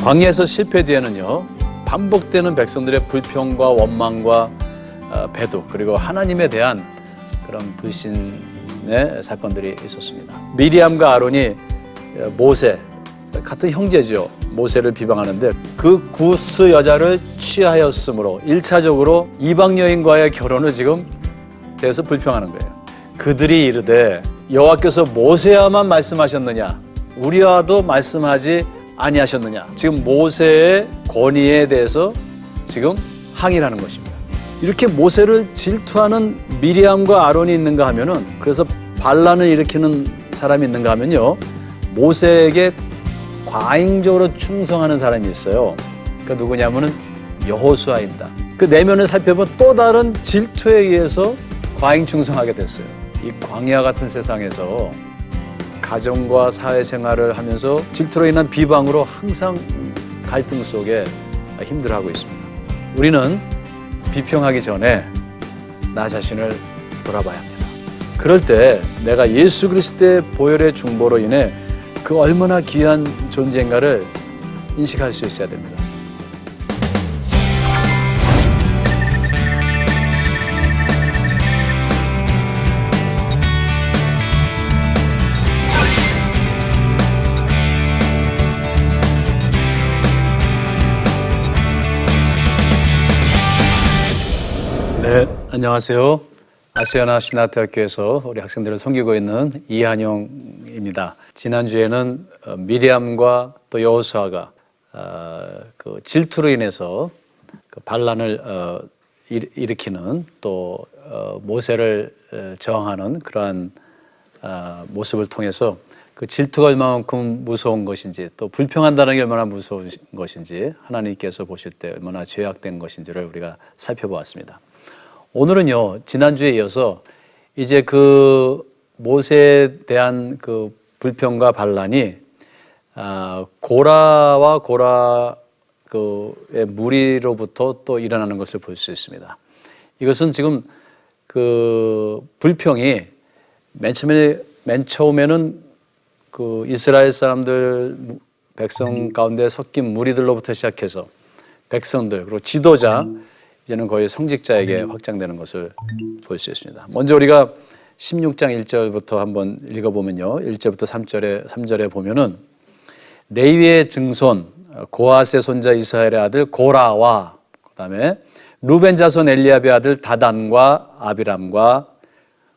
광야에서 실패 뒤에는요, 반복되는 백성들의 불평과 원망과 배도, 그리고 하나님에 대한 그런 불신의 사건들이 있었습니다. 미리암과 아론이 모세, 같은 형제죠. 모세를 비방하는데 그 구스 여자를 취하였으므로 1차적으로 이방 여인과의 결혼을 지금 대해서 불평하는 거예요. 그들이 이르되 여호와께서 모세야만 말씀하셨느냐, 우리와도 말씀하지 아니하셨느냐. 지금 모세의 권위에 대해서 지금 항의를 하는 것입니다. 이렇게 모세를 질투하는 미리암과 아론이 있는가 하면은, 그래서 반란을 일으키는 사람이 있는가 하면요, 모세에게 과잉적으로 충성하는 사람이 있어요. 그 누구냐면은 여호수아입니다. 그 내면을 살펴보면 또 다른 질투에 의해서 과잉 충성하게 됐어요. 이 광야 같은 세상에서 가정과 사회생활을 하면서 질투로 인한 비방으로 항상 갈등 속에 힘들어하고 있습니다. 우리는 비평하기 전에 나 자신을 돌아봐야 합니다. 그럴 때 내가 예수 그리스도의 보혈의 중보로 인해 그 얼마나 귀한 존재인가를 인식할 수 있어야 됩니다. 네, 안녕하세요. 아시아나 신학대학교에서 우리 학생들을 섬기고 있는 이한용입니다. 지난주에는 미리암과 또 여호수아가 그 질투로 인해서 그 반란을 일으키는 또 모세를 저항하는 그러한 모습을 통해서 그 질투가 얼마만큼 무서운 것인지, 또 불평한다는 게 얼마나 무서운 것인지, 하나님께서 보실 때 얼마나 죄악된 것인지를 우리가 살펴보았습니다. 오늘은요, 지난주에 이어서 이제 그 모세에 대한 그 불평과 반란이 고라와 고라 그의 무리로부터 또 일어나는 것을 볼 수 있습니다. 이것은 지금 그 불평이 맨 처음에는 그 이스라엘 사람들 백성 가운데 섞인 무리들로부터 시작해서 백성들, 그리고 지도자, 이제는 거의 성직자에게 확장되는 것을 볼 수 있습니다. 먼저 우리가 16장 1절부터 한번 읽어보면요, 1절부터 3절에 보면은 레위의 증손 고핫의 손자 이스라엘의 아들 고라와, 그 다음에 루벤 자손 엘리압의 아들 다단과 아비람과,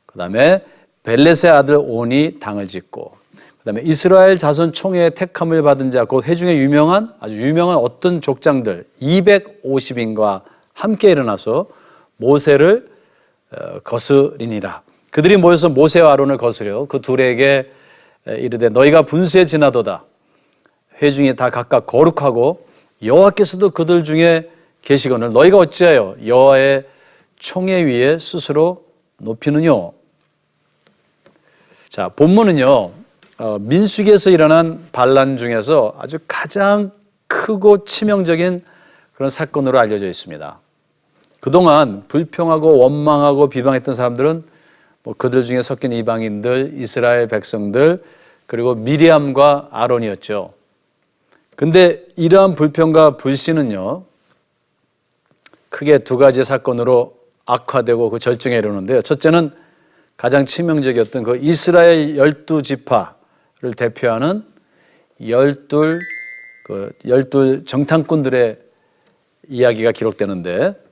그 다음에 벨렛의 아들 온이 당을 짓고, 그 다음에 이스라엘 자손 총회의 택함을 받은 자, 곧 회중에 아주 유명한 어떤 족장들 250인과 함께 일어나서 모세를 거스리니라. 그들이 모여서 모세와 아론을 거스려 그 둘에게 이르되 너희가 분수에 지나도다. 회중이 다 각각 거룩하고 여호와께서도 그들 중에 계시거늘 너희가 어찌하여 여호와의 총회 위에 스스로 높이느뇨. 자, 본문은요, 민수기에서 일어난 반란 중에서 아주 가장 크고 치명적인 그런 사건으로 알려져 있습니다. 그동안 불평하고 원망하고 비방했던 사람들은 그들 중에 섞인 이방인들, 이스라엘 백성들, 그리고 미리암과 아론이었죠. 근데 이러한 불평과 불신은요, 크게 두 가지의 사건으로 악화되고 그 절정에 이르는데요. 첫째는 가장 치명적이었던 그 이스라엘 12지파를 대표하는 12 정탐꾼들의 이야기가 기록되는데,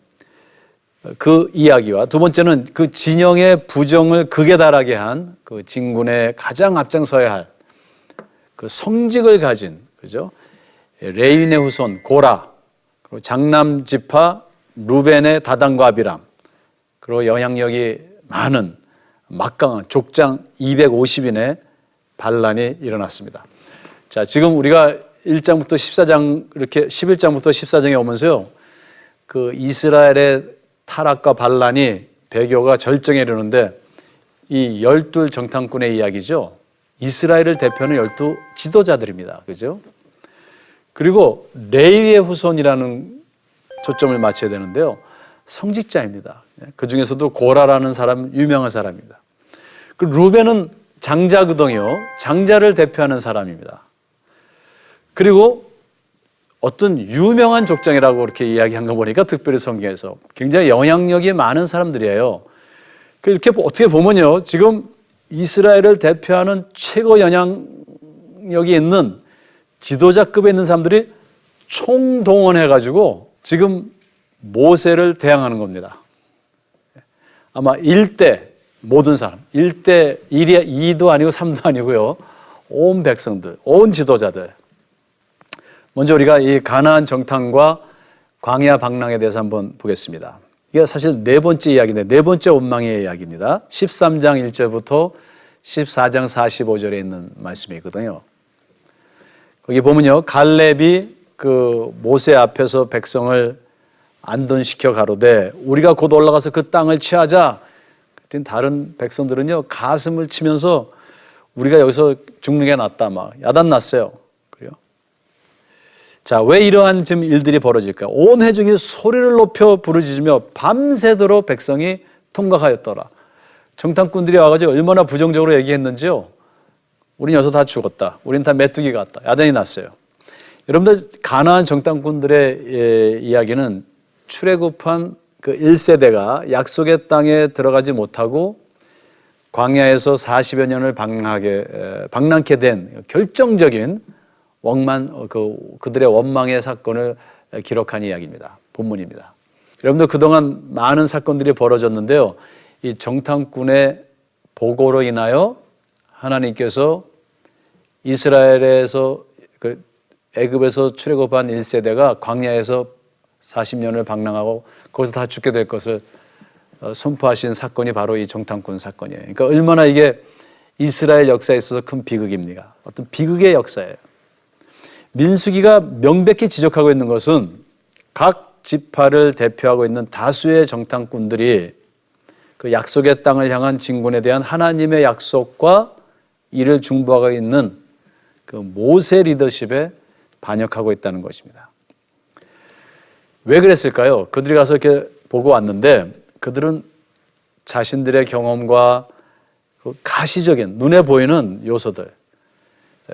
그 이야기와 두 번째는 그 진영의 부정을 극에 달하게 한 그 진군의 가장 앞장서야 할 그 성직을 가진, 그죠? 레위의 후손 고라, 그리고 장남 지파 루벤의 다단과 아비람, 그리고 영향력이 많은 막강한 족장 250인의 반란이 일어났습니다. 자, 지금 우리가 1장부터 14장, 이렇게 11장부터 14장에 오면서요, 그 이스라엘의 타락과 반란이 배교가 절정에 이르는데, 이 12 정탐꾼의 이야기죠. 이스라엘을 대표하는 12 지도자들입니다. 그죠? 그리고 레위의 후손이라는 초점을 맞춰야 되는데요, 성직자입니다. 그 중에서도 고라라는 사람, 유명한 사람입니다. 그 루벤은 장자거든요. 장자를 대표하는 사람입니다. 그리고 어떤 유명한 족장이라고 그렇게 이야기한 거 보니까 특별히 성경에서 굉장히 영향력이 많은 사람들이에요. 이렇게 어떻게 보면요, 지금 이스라엘을 대표하는 최고 영향력이 있는 지도자급에 있는 사람들이 총동원해가지고 지금 모세를 대항하는 겁니다. 아마 1대 모든 사람, 1대 2도 아니고 3도 아니고요, 온 백성들, 온 지도자들. 먼저 우리가 이 가나안 정탐과 광야 방랑에 대해서 한번 보겠습니다. 이게 사실 네 번째 이야기인데, 네 번째 원망의 이야기입니다. 13장 1절부터 14장 45절에 있는 말씀이거든요. 거기 보면요, 갈렙이 그 모세 앞에서 백성을 안돈시켜 가로되 우리가 곧 올라가서 그 땅을 취하자. 그랬더니 다른 백성들은요, 가슴을 치면서 우리가 여기서 죽는 게 낫다, 막 야단났어요. 그래요. 자, 왜 이러한 지금 일들이 벌어질까? 온 회중이 소리를 높여 부르짖으며 밤새도록 백성이 통곡하였더라. 정탐꾼들이 와가지고 얼마나 부정적으로 얘기했는지요. 우린 여기서 다 죽었다. 우린 다 메뚜기 같다. 야단이 났어요. 여러분들, 가나안 정탐꾼들의 이야기는 출애굽한 그 1세대가 약속의 땅에 들어가지 못하고 광야에서 40여 년을 방랑케 된 결정적인 그들의 원망의 사건을 기록한 이야기입니다. 본문입니다. 여러분들, 그동안 많은 사건들이 벌어졌는데요, 이 정탐꾼의 보고로 인하여 하나님께서 이스라엘에서 애굽에서 출애굽한 1세대가 광야에서 40년을 방랑하고 거기서 다 죽게 될 것을 선포하신 사건이 바로 이 정탐꾼 사건이에요. 그러니까 얼마나 이게 이스라엘 역사에 있어서 큰 비극입니까? 어떤 비극의 역사예요. 민수기가 명백히 지적하고 있는 것은 각 지파를 대표하고 있는 다수의 정탐꾼들이 그 약속의 땅을 향한 진군에 대한 하나님의 약속과 이를 중보하고 있는 그 모세 리더십에 반역하고 있다는 것입니다. 왜 그랬을까요? 그들이 가서 이렇게 보고 왔는데 그들은 자신들의 경험과 그 가시적인 눈에 보이는 요소들,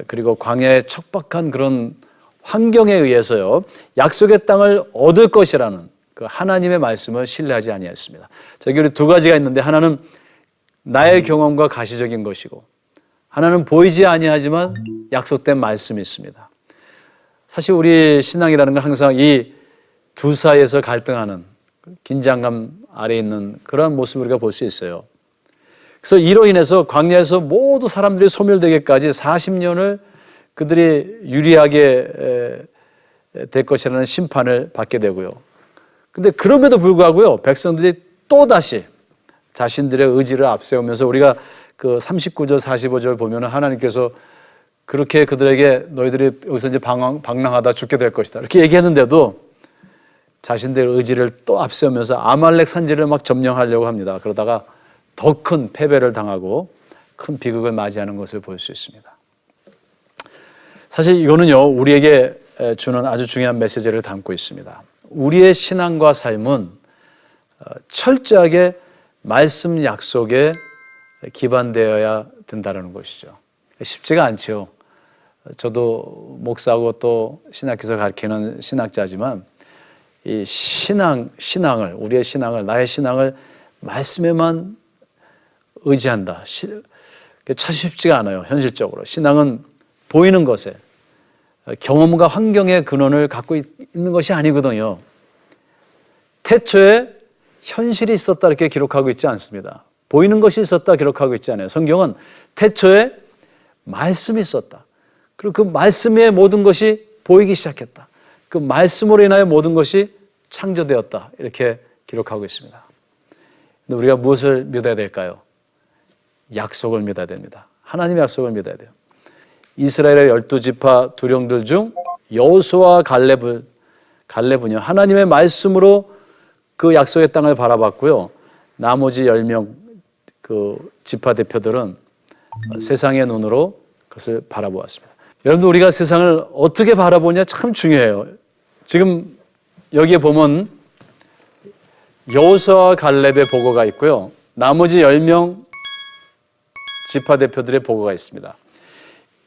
그리고 광야의 척박한 그런 환경에 의해서요, 약속의 땅을 얻을 것이라는 그 하나님의 말씀을 신뢰하지 아니했습니다. 여기 우리 두 가지가 있는데, 하나는 나의 경험과 가시적인 것이고, 하나는 보이지 아니하지만 약속된 말씀이 있습니다. 사실 우리 신앙이라는 건 항상 이 두 사이에서 갈등하는 긴장감 아래 있는 그런 모습을 우리가 볼 수 있어요. 그래서 이로 인해서 광야에서 모두 사람들이 소멸되기까지 40년을 그들이 유리하게 될 것이라는 심판을 받게 되고요. 근데 그럼에도 불구하고요, 백성들이 또다시 자신들의 의지를 앞세우면서, 우리가 그 39절 45절 보면 하나님께서 그렇게 그들에게 너희들이 여기서 이제 방랑하다 죽게 될 것이다 이렇게 얘기했는데도 자신들의 의지를 또 앞세우면서 아말렉 산지를 막 점령하려고 합니다. 그러다가 더 큰 패배를 당하고 큰 비극을 맞이하는 것을 볼 수 있습니다. 사실 이거는요, 우리에게 주는 아주 중요한 메시지를 담고 있습니다. 우리의 신앙과 삶은 철저하게 말씀 약속에 기반되어야 된다는 것이죠. 쉽지가 않죠. 저도 목사하고 또 신학교에서 가르치는 신학자지만 이 신앙을, 우리의 신앙을, 나의 신앙을 말씀에만 의지한다. 참 쉽지가 않아요, 현실적으로. 신앙은 보이는 것에, 경험과 환경의 근원을 갖고 있는 것이 아니거든요. 태초에 현실이 있었다 이렇게 기록하고 있지 않습니다. 보이는 것이 있었다 기록하고 있지 않아요. 성경은 태초에 말씀이 있었다. 그리고 그 말씀의 모든 것이 보이기 시작했다. 그 말씀으로 인하여 모든 것이 창조되었다 이렇게 기록하고 있습니다. 근데 우리가 무엇을 믿어야 될까요? 약속을 믿어야 됩니다. 하나님의 약속을 믿어야 돼요. 이스라엘의 12지파 두령들 중 여호수아와 갈렙은요, 하나님의 말씀으로 그 약속의 땅을 바라봤고요, 나머지 10명 그 지파 대표들은 세상의 눈으로 그것을 바라보았습니다. 여러분들, 우리가 세상을 어떻게 바라보냐 참 중요해요. 지금 여기에 보면 여호수아와 갈렙의 보고가 있고요, 나머지 10명 지파 대표들의 보고가 있습니다.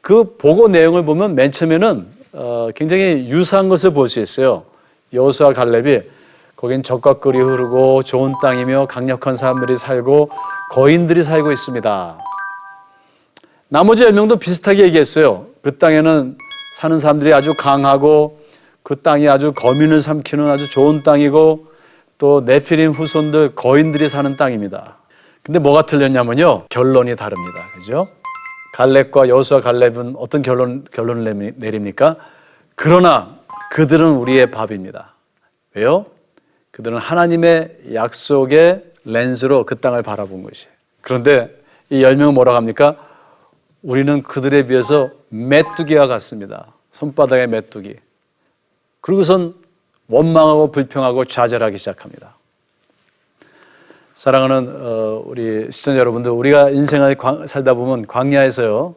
그 보고 내용을 보면 맨 처음에는 굉장히 유사한 것을 볼 수 있어요. 여호수아 갈렙이 거긴 젖과 꿀이 흐르고 좋은 땅이며 강력한 사람들이 살고 거인들이 살고 있습니다. 나머지 10명도 비슷하게 얘기했어요. 그 땅에는 사는 사람들이 아주 강하고 그 땅이 아주 거민을 삼키는 아주 좋은 땅이고 또 네피림 후손들 거인들이 사는 땅입니다. 근데 뭐가 틀렸냐면요. 결론이 다릅니다. 그죠? 갈렙과 여호수아 갈렙은 어떤 결론을 내립니까? 그러나 그들은 우리의 밥입니다. 왜요? 그들은 하나님의 약속의 렌즈로 그 땅을 바라본 것이에요. 그런데 이 10명은 뭐라고 합니까? 우리는 그들에 비해서 메뚜기와 같습니다. 손바닥의 메뚜기. 그리고선 원망하고 불평하고 좌절하기 시작합니다. 사랑하는 우리 시청자 여러분들, 우리가 인생을 살다 보면 광야에서요,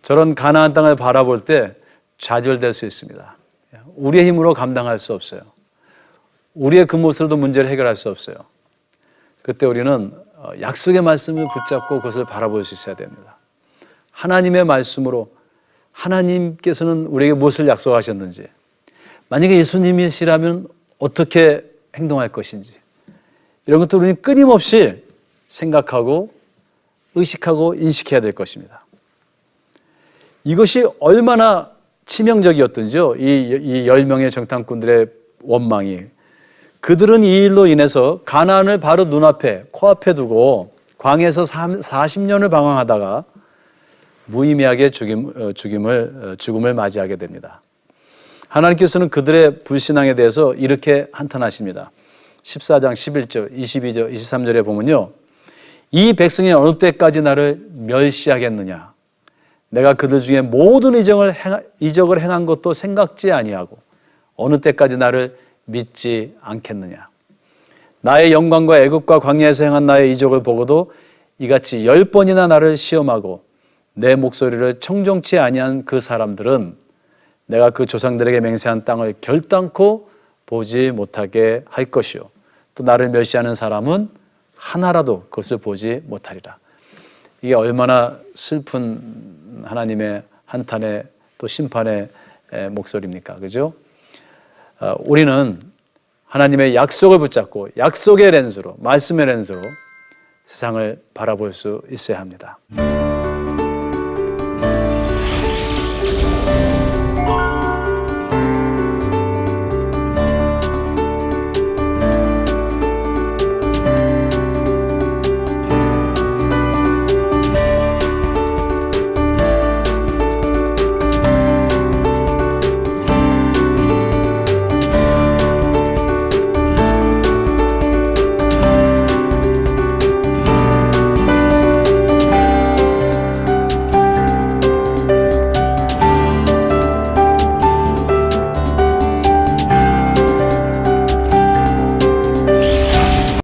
저런 가나안 땅을 바라볼 때 좌절될 수 있습니다. 우리의 힘으로 감당할 수 없어요. 우리의 그 모습으로도 문제를 해결할 수 없어요. 그때 우리는 약속의 말씀을 붙잡고 그것을 바라볼 수 있어야 됩니다. 하나님의 말씀으로 하나님께서는 우리에게 무엇을 약속하셨는지, 만약에 예수님이시라면 어떻게 행동할 것인지, 이런 것도 우리는 끊임없이 생각하고 의식하고 인식해야 될 것입니다. 이것이 얼마나 치명적이었던지요. 이 10명의 정탐꾼들의 원망이. 그들은 이 일로 인해서 가나안을 바로 눈앞에 코앞에 두고 광야에서 40년을 방황하다가 무의미하게 죽음을 맞이하게 됩니다. 하나님께서는 그들의 불신앙에 대해서 이렇게 한탄하십니다. 14장 11절, 22절, 23절에 보면요. 이 백성이 어느 때까지 나를 멸시하겠느냐. 내가 그들 중에 모든 이적을 행한 것도 생각지 아니하고 어느 때까지 나를 믿지 않겠느냐. 나의 영광과 애굽과 광야에서 행한 나의 이적을 보고도 이같이 10번이나 나를 시험하고 내 목소리를 청종치 아니한 그 사람들은 내가 그 조상들에게 맹세한 땅을 결단코 보지 못하게 할 것이요. 또 나를 멸시하는 사람은 하나라도 그것을 보지 못하리라. 이게 얼마나 슬픈 하나님의 한탄의 또 심판의 목소리입니까? 그죠? 우리는 하나님의 약속을 붙잡고 약속의 렌즈로, 말씀의 렌즈로 세상을 바라볼 수 있어야 합니다.